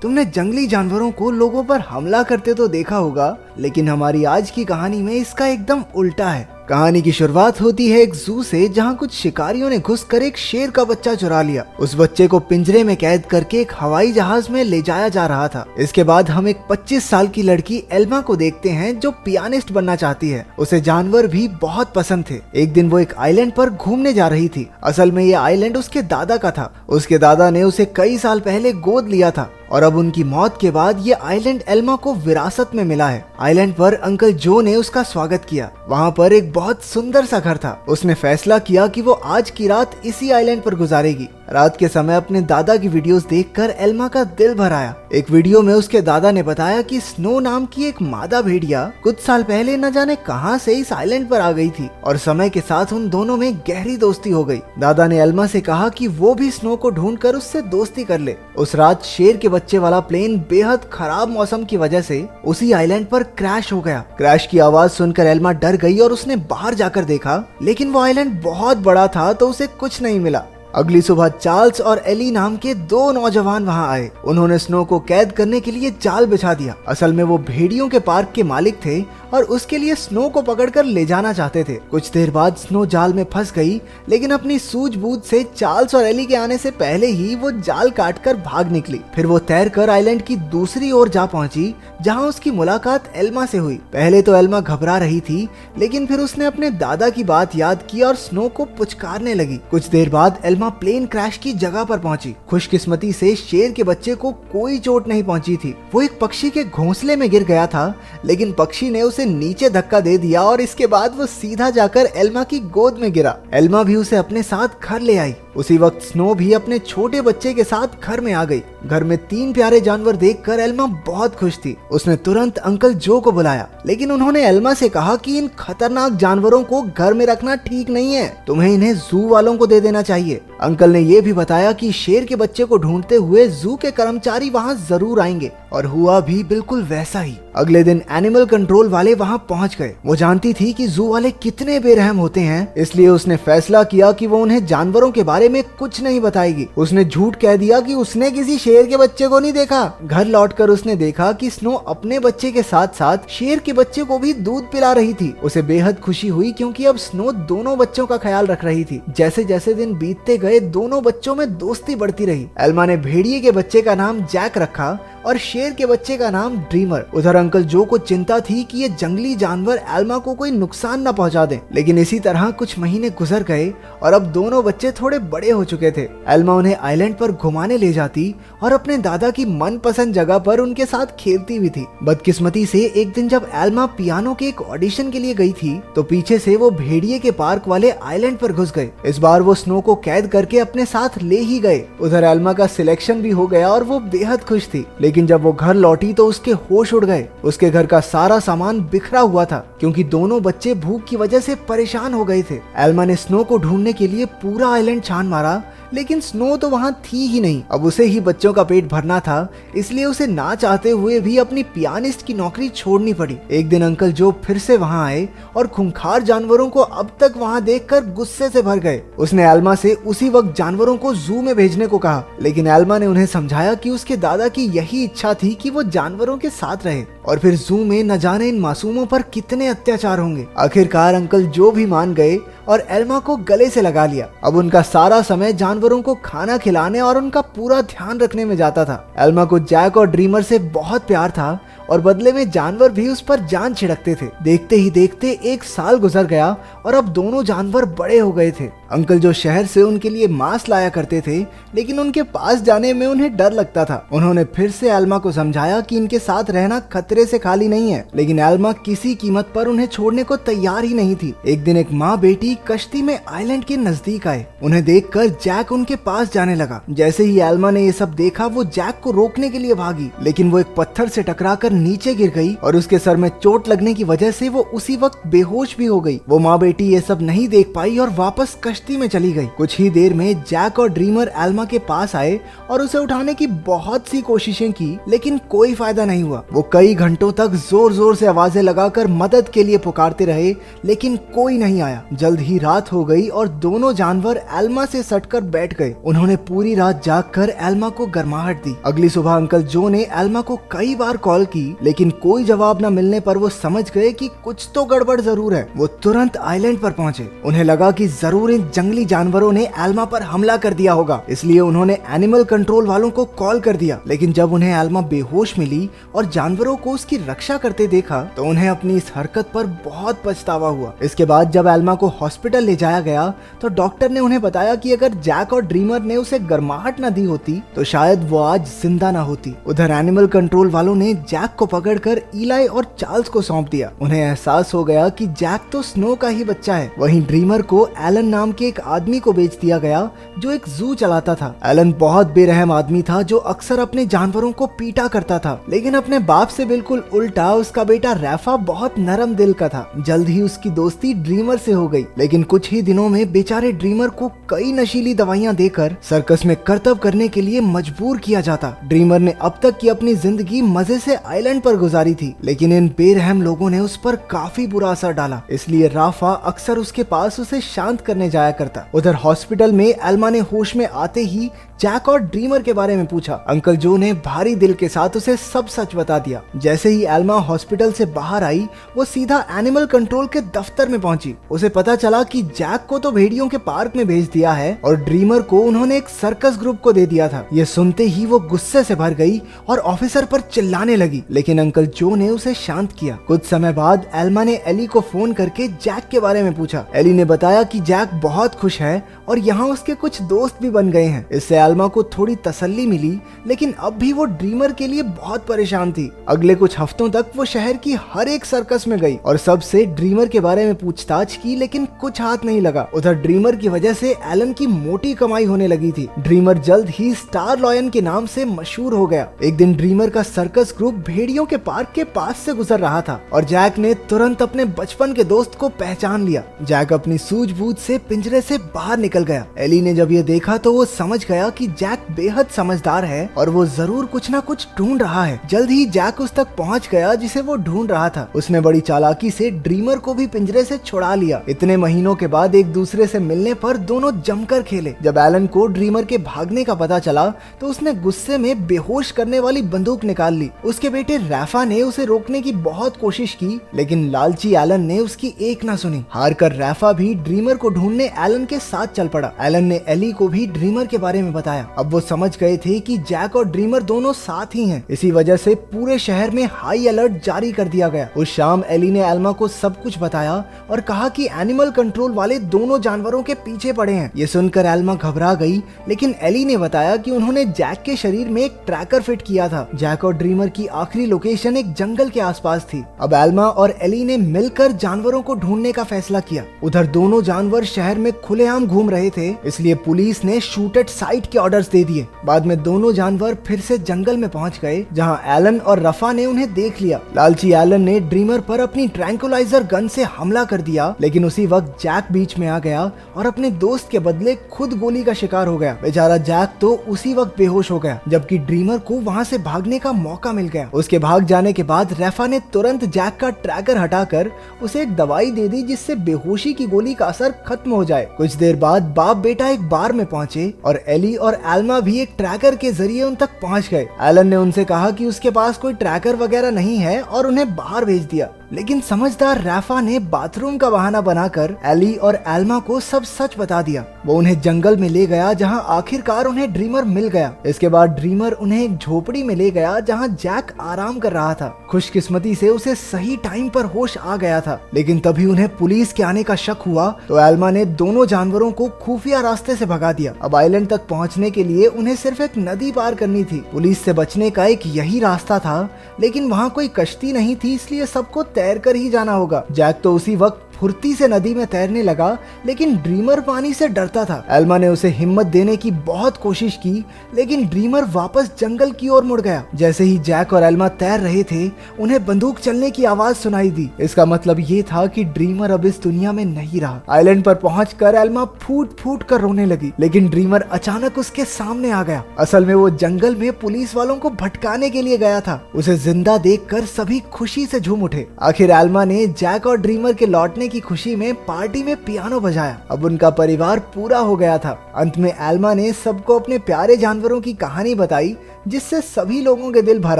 तुमने जंगली जानवरों को लोगों पर हमला करते तो देखा होगा, लेकिन हमारी आज की कहानी में इसका एकदम उल्टा है। कहानी की शुरुआत होती है एक जू से, जहां कुछ शिकारियों ने घुसकर एक शेर का बच्चा चुरा लिया। उस बच्चे को पिंजरे में कैद करके एक हवाई जहाज में ले जाया जा रहा था। इसके बाद हम एक 25 साल की लड़की एल्मा को देखते हैं, जो पियानिस्ट बनना चाहती है। उसे जानवर भी बहुत पसंद थे। एक दिन वो एक आइलैंड पर घूमने जा रही थी। असल में ये आइलैंड उसके दादा का था। उसके दादा ने उसे कई साल पहले गोद लिया था और अब उनकी मौत के बाद ये आइलैंड एल्मा को विरासत में मिला है। आइलैंड पर अंकल जो ने उसका स्वागत किया। वहाँ पर एक बहुत सुंदर सा घर था। उसने फैसला किया कि वो आज की रात इसी आइलैंड पर गुजारेगी। रात के समय अपने दादा की वीडियोस देखकर एल्मा का दिल भर आया। एक वीडियो में उसके दादा ने बताया कि स्नो नाम की एक मादा भेड़िया कुछ साल पहले न जाने कहां से इस आइलैंड पर आ गई थी और समय के साथ उन दोनों में गहरी दोस्ती हो गई। दादा ने एल्मा से कहा कि वो भी स्नो को ढूंढकर उससे दोस्ती कर ले। उस रात शेर के बच्चे वाला प्लेन बेहद खराब मौसम की वजह से उसी आइलैंड पर क्रैश हो गया। क्रैश की आवाज सुनकर एल्मा डर गई और उसने बाहर जाकर देखा, लेकिन वो आइलैंड बहुत बड़ा था तो उसे कुछ नहीं मिला। अगली सुबह चार्ल्स और एली नाम के दो नौजवान वहां आए। उन्होंने स्नो को कैद करने के लिए जाल बिछा दिया। असल में वो भेड़ियों के पार्क के मालिक थे और उसके लिए स्नो को पकड़कर ले जाना चाहते थे। कुछ देर बाद स्नो जाल में फंस गई, लेकिन अपनी सूझबूझ से चार्ल्स और एली के आने से पहले ही वो जाल काटकर भाग निकली। फिर वो तैरकर आइलैंड की दूसरी ओर जा पहुंची, जहां उसकी मुलाकात एल्मा से हुई। पहले तो एल्मा घबरा रही थी, लेकिन फिर उसने अपने दादा की बात याद की और स्नो को पुचकारने लगी। कुछ देर बाद एल्मा प्लेन क्रैश की जगह पर पहुंची। खुशकिस्मती से शेर के बच्चे को कोई चोट नहीं पहुंची थी। वो एक पक्षी के घोंसले में गिर गया था, लेकिन पक्षी ने उसे नीचे धक्का दे दिया और इसके बाद वो सीधा जाकर एल्मा की गोद में गिरा। एल्मा भी उसे अपने साथ घर ले आई। उसी वक्त स्नो भी अपने छोटे बच्चे के साथ घर में आ गई। घर में 3 प्यारे जानवर देखकर एल्मा बहुत खुश थी। उसने तुरंत अंकल जो को बुलाया, लेकिन उन्होंने एल्मा से कहा कि इन खतरनाक जानवरों को घर में रखना ठीक नहीं है, तुम्हें इन्हें जू वालों को दे देना चाहिए। अंकल ने ये भी बताया कि शेर के बच्चे को ढूंढते हुए जू के कर्मचारी वहाँ जरूर आएंगे, और हुआ भी बिल्कुल वैसा ही। अगले दिन एनिमल कंट्रोल वाले वहाँ पहुँच गए। वो जानती थी कि जू वाले कितने बेरहम होते हैं, इसलिए उसने फैसला किया कि वो उन्हें जानवरों के बारे में कुछ नहीं बताएगी। उसने झूठ कह दिया कि उसने किसी शेर के बच्चे को नहीं देखा। घर लौटकर उसने देखा कि स्नो अपने बच्चे के साथ साथ शेर के बच्चे को भी दूध पिला रही थी। उसे बेहद खुशी हुई, क्योंकि अब स्नो दोनों बच्चों का ख्याल रख रही थी। जैसे जैसे दिन बीतते गए, दोनों बच्चों में दोस्ती बढ़ती रही। एल्मा ने भेड़िए के बच्चे का नाम जैक रखा और शेर के बच्चे का नाम ड्रीमर। उधर अंकल जो को चिंता थी कि ये जंगली जानवर एल्मा को कोई नुकसान न पहुंचा दें। लेकिन इसी तरह कुछ महीने गुजर गए और अब दोनों बच्चे थोड़े बड़े हो चुके थे। एल्मा उन्हें आइलैंड पर घुमाने ले जाती और अपने दादा की मनपसंद जगह पर उनके साथ खेलती भी थी। बदकिस्मती से एक दिन जब एल्मा पियानो के एक ऑडिशन के लिए गई थी, तो पीछे से वो भेड़िए के पार्क वाले आइलैंड पर घुस गए। इस बार वो स्नो को कैद करके अपने साथ ले ही गए। उधर एल्मा का सिलेक्शन भी हो गया और वो बेहद खुश थी। लेकिन जब वो घर लौटी तो उसके होश उड़ गए। उसके घर का सारा सामान बिखरा हुआ था, क्योंकि दोनों बच्चे भूख की वजह से परेशान हो गए थे। एल्मा ने स्नो को ढूंढने के लिए पूरा आइलैंड छान मारा, लेकिन स्नो तो वहाँ थी ही नहीं। अब उसे ही बच्चों का पेट भरना था, इसलिए उसे ना चाहते हुए भी अपनी पियानिस्ट की नौकरी छोड़नी पड़ी। एक दिन अंकल जो फिर से वहाँ आए और खूंखार जानवरों को अब तक वहाँ देखकर गुस्से से भर गए। उसने एल्मा से उसी वक्त जानवरों को जू में भेजने को कहा, लेकिन एल्मा ने उन्हें समझाया कि उसके दादा की यही इच्छा थी कि वो जानवरों के साथ रहे, और फिर जू में न जाने इन मासूमों पर कितने अत्याचार होंगे। आखिरकार अंकल जो भी मान गए और एल्मा को गले से लगा लिया। अब उनका सारा समय जानवरों को खाना खिलाने और उनका पूरा ध्यान रखने में जाता था। एल्मा को जैक और ड्रीमर से बहुत प्यार था और बदले में जानवर भी उस पर जान छिड़कते थे। देखते ही देखते 1 साल गुजर गया और अब दोनों जानवर बड़े हो गए थे। अंकल जो शहर से उनके लिए मांस लाया करते थे, लेकिन उनके पास जाने में उन्हें डर लगता था। उन्होंने फिर से एल्मा को समझाया कि इनके साथ रहना खतरे से खाली नहीं है, लेकिन एल्मा किसी कीमत पर उन्हें छोड़ने को तैयार ही नहीं थी। एक दिन एक माँ बेटी कश्ती में आइलैंड के नजदीक आए। उन्हें देखकर जैक उनके पास जाने लगा। जैसे ही एल्मा ने ये सब देखा, वो जैक को रोकने के लिए भागी, लेकिन वो एक पत्थर से टकराकर नीचे गिर गई और उसके सर में चोट लगने की वजह से वो उसी वक्त बेहोश भी हो गई। वो माँ बेटी ये सब नहीं देख पाई और वापस कश्ती में चली गई। कुछ ही देर में जैक और ड्रीमर एल्मा के पास आए और उसे उठाने की बहुत सी कोशिशें की, लेकिन कोई फायदा नहीं हुआ। वो कई घंटों तक जोर जोर से आवाजें लगाकर मदद के लिए पुकारते रहे, लेकिन कोई नहीं आया। जल्द ही रात हो गई और दोनों जानवर एल्मा से सटकर बैठ गए। उन्होंने पूरी रात जागकर एल्मा को गर्माहट दी। अगली सुबह अंकल जो ने एल्मा को कई बार कॉल की, लेकिन कोई जवाब न मिलने पर वो समझ गए कि कुछ तो गड़बड़ जरूर है। वो तुरंत आइलैंड पर पहुंचे। उन्हें लगा कि जरूर इन जंगली जानवरों ने एल्मा पर हमला कर दिया होगा, इसलिए उन्होंने एनिमल कंट्रोल वालों को कॉल कर दिया। लेकिन जब उन्हें एल्मा बेहोश मिली और जानवरों को उसकी रक्षा करते देखा तो उन्हें अपनी इस हरकत पर बहुत पछतावा हुआ। इसके बाद जब एल्मा को हॉस्पिटल ले जाया गया तो डॉक्टर ने उन्हें बताया कि अगर जैक और ड्रीमर ने उसे गर्माहट न दी होती तो शायद वो आज जिंदा न होती। उधर एनिमल कंट्रोल वालों ने जैक को पकड़कर इलाई और चार्ल्स को सौंप दिया। उन्हें एहसास हो गया कि जैक तो स्नो का ही बच्चा है। वहीं ड्रीमर को एलन नाम के एक आदमी को बेच दिया गया जो एक जू चलाता था। एलन बहुत बेरहम आदमी था जो अक्सर अपने जानवरों को पीटा करता था, लेकिन अपने बाप से बिल्कुल उल्टा उसका बेटा रैफा बहुत नरम दिल का था। जल्द ही उसकी दोस्ती ड्रीमर से हो गई, लेकिन कुछ ही दिनों में बेचारे ड्रीमर को कई नशीली दवाइयां देकर सर्कस में करतब करने के लिए मजबूर किया जाता। ड्रीमर ने अब तक की अपनी जिंदगी मजे से आइलैंड पर गुजारी थी, लेकिन इन बेरहम लोगों ने उस पर काफी बुरा असर डाला। इसलिए राफा अक्सर उसके पास उसे शांत करने जाया करता। उधर हॉस्पिटल में एल्मा ने होश में आते ही जैक और ड्रीमर के बारे में पूछा। अंकल जो ने भारी दिल के साथ उसे सब सच बता दिया। जैसे ही एल्मा हॉस्पिटल से बाहर आई वो सीधा एनिमल कंट्रोल के दफ्तर में पहुंची। उसे पता चला कि जैक को तो भेड़ियों के पार्क में भेज दिया है और ड्रीमर को उन्होंने एक सर्कस ग्रुप को दे दिया था। ये सुनते ही वो गुस्से से भर गई और ऑफिसर पर चिल्लाने लगी, लेकिन अंकल जो ने उसे शांत किया। कुछ समय बाद एल्मा ने एली को फोन करके जैक के बारे में पूछा। एली ने बताया कि जैक बहुत खुश है और यहाँ उसके कुछ दोस्त भी बन गए हैं। इससे एल्मा को थोड़ी तसल्ली मिली, लेकिन अब भी वो ड्रीमर के लिए बहुत परेशान थी। अगले कुछ हफ्तों तक वो शहर की हर एक सर्कस में गई और सबसे ड्रीमर के बारे में पूछताछ की, लेकिन कुछ हाथ नहीं लगा। उधर ड्रीमर की वजह से एलन की मोटी कमाई होने लगी थी। ड्रीमर जल्द ही स्टार लॉयन के नाम से मशहूर हो गया। एक दिन ड्रीमर का सर्कस ग्रुप भेड़ियों के पार्क के पास से गुजर रहा था और जैक ने तुरंत अपने बचपन के दोस्त को पहचान लिया। जैक अपनी सूझबूझ से पिंजरे से बाहर निकल गया। एली ने जब ये देखा तो वो समझ गया कि जैक बेहद समझदार है और वो जरूर कुछ ना कुछ ढूंढ रहा है। जल्द ही जैक उस तक पहुंच गया जिसे वो ढूंढ रहा था। उसने बड़ी चालाकी से ड्रीमर को भी पिंजरे से छुड़ा लिया। इतने महीनों के बाद एक दूसरे से मिलने पर दोनों जमकर खेले। जब एलन को ड्रीमर के भागने का पता चला तो उसने गुस्से में बेहोश करने वाली बंदूक निकाल ली। उसके बेटे रैफा ने उसे रोकने की बहुत कोशिश की, लेकिन लालची एलन ने उसकी एक ना सुनी। हार कर रैफा भी ड्रीमर को ढूंढने एलन के साथ चल पड़ा। एलन ने एली को भी ड्रीमर के बारे में बताया। अब वो समझ गए थे कि जैक और ड्रीमर दोनों साथ ही हैं। इसी वजह से पूरे शहर में हाई अलर्ट जारी कर दिया गया। उस शाम एली ने एल्मा को सब कुछ बताया और कहा कि एनिमल कंट्रोल वाले दोनों जानवरों के पीछे पड़े हैं। ये सुनकर एल्मा घबरा गई, लेकिन एली ने बताया कि उन्होंने जैक के शरीर में एक ट्रैकर फिट किया था। जैक और ड्रीमर की आखिरी लोकेशन एक जंगल के आसपास थी। अब एल्मा और एली ने मिलकर जानवरों को ढूंढने का फैसला किया। उधर दोनों जानवर शहर में खुलेआम घूम रहे थे, इसलिए पुलिस ने शूट एट साइट के ऑर्डर्स दे दिए। बाद में दोनों जानवर फिर से जंगल में पहुंच गए, जहां एलन और रफा ने उन्हें देख लिया। लालची एलन ने ड्रीमर पर अपनी ट्रैंकुलाइजर गन से हमला कर दिया, लेकिन उसी वक्त जैक बीच में आ गया और अपने दोस्त के बदले खुद गोली का शिकार हो गया। बेचारा जैक तो उसी वक्त बेहोश हो गया, जबकि ड्रीमर को वहां से भागने का मौका मिल गया। उसके भाग जाने के बाद रफा ने तुरंत जैक का ट्रैकर हटाकर उसे एक दवाई दे दी, जिससे बेहोशी की गोली का असर खत्म हो जाए। कुछ देर बाद बाप बेटा एक बार में पहुंचे और एली और एल्मा भी एक ट्रैकर के जरिए उन तक पहुंच गए। एलन ने उनसे कहा कि उसके पास कोई ट्रैकर वगैरह नहीं है और उन्हें बाहर भेज दिया, लेकिन समझदार रैफा ने बाथरूम का बहाना बनाकर एली और एल्मा को सब सच बता दिया। वो उन्हें जंगल में ले गया, जहां आखिरकार उन्हें ड्रीमर मिल गया। इसके बाद ड्रीमर उन्हें एक झोपड़ी में ले गया, जहां जैक आराम कर रहा था। खुशकिस्मती से उसे सही टाइम पर होश आ गया था, लेकिन तभी उन्हें पुलिस के आने का शक हुआ तो एल्मा ने दोनों जानवरों को खुफिया रास्ते से भगा दिया। अब आइलैंड तक पहुंचने के लिए उन्हें सिर्फ एक नदी पार करनी थी। पुलिस से बचने का एक यही रास्ता था, लेकिन वहाँ कोई कश्ती नहीं थी, इसलिए सबको तैरकर ही जाना होगा। जैक तो उसी वक्त फुर्ती से नदी में तैरने लगा, लेकिन ड्रीमर पानी से डरता था। एल्मा ने उसे हिम्मत देने की बहुत कोशिश की, लेकिन ड्रीमर वापस जंगल की ओर मुड़ गया। जैसे ही जैक और एल्मा तैर रहे थे, उन्हें बंदूक चलने की आवाज सुनाई दी। इसका मतलब ये था कि ड्रीमर अब इस दुनिया में नहीं रहा। आइलैंड पर पहुंचकर एल्मा फूट फूट कर रोने लगी, लेकिन ड्रीमर अचानक उसके सामने आ गया। असल में वो जंगल में पुलिस वालों को भटकाने के लिए गया था। उसे जिंदा देखकर सभी खुशी से झूम उठे। आखिर एल्मा ने जैक और ड्रीमर के लौटने की खुशी में पार्टी में पियानो बजाया। अब उनका परिवार पूरा हो गया था। अंत में एल्मा ने सबको अपने प्यारे जानवरों की कहानी बताई, जिससे सभी लोगों के दिल भर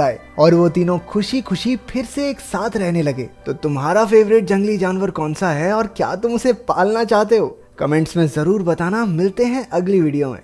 आए और वो तीनों खुशी खुशी फिर से एक साथ रहने लगे। तो तुम्हारा फेवरेट जंगली जानवर कौन सा है और क्या तुम उसे पालना चाहते हो? कमेंट्स में जरूर बताना। मिलते हैं अगली वीडियो में।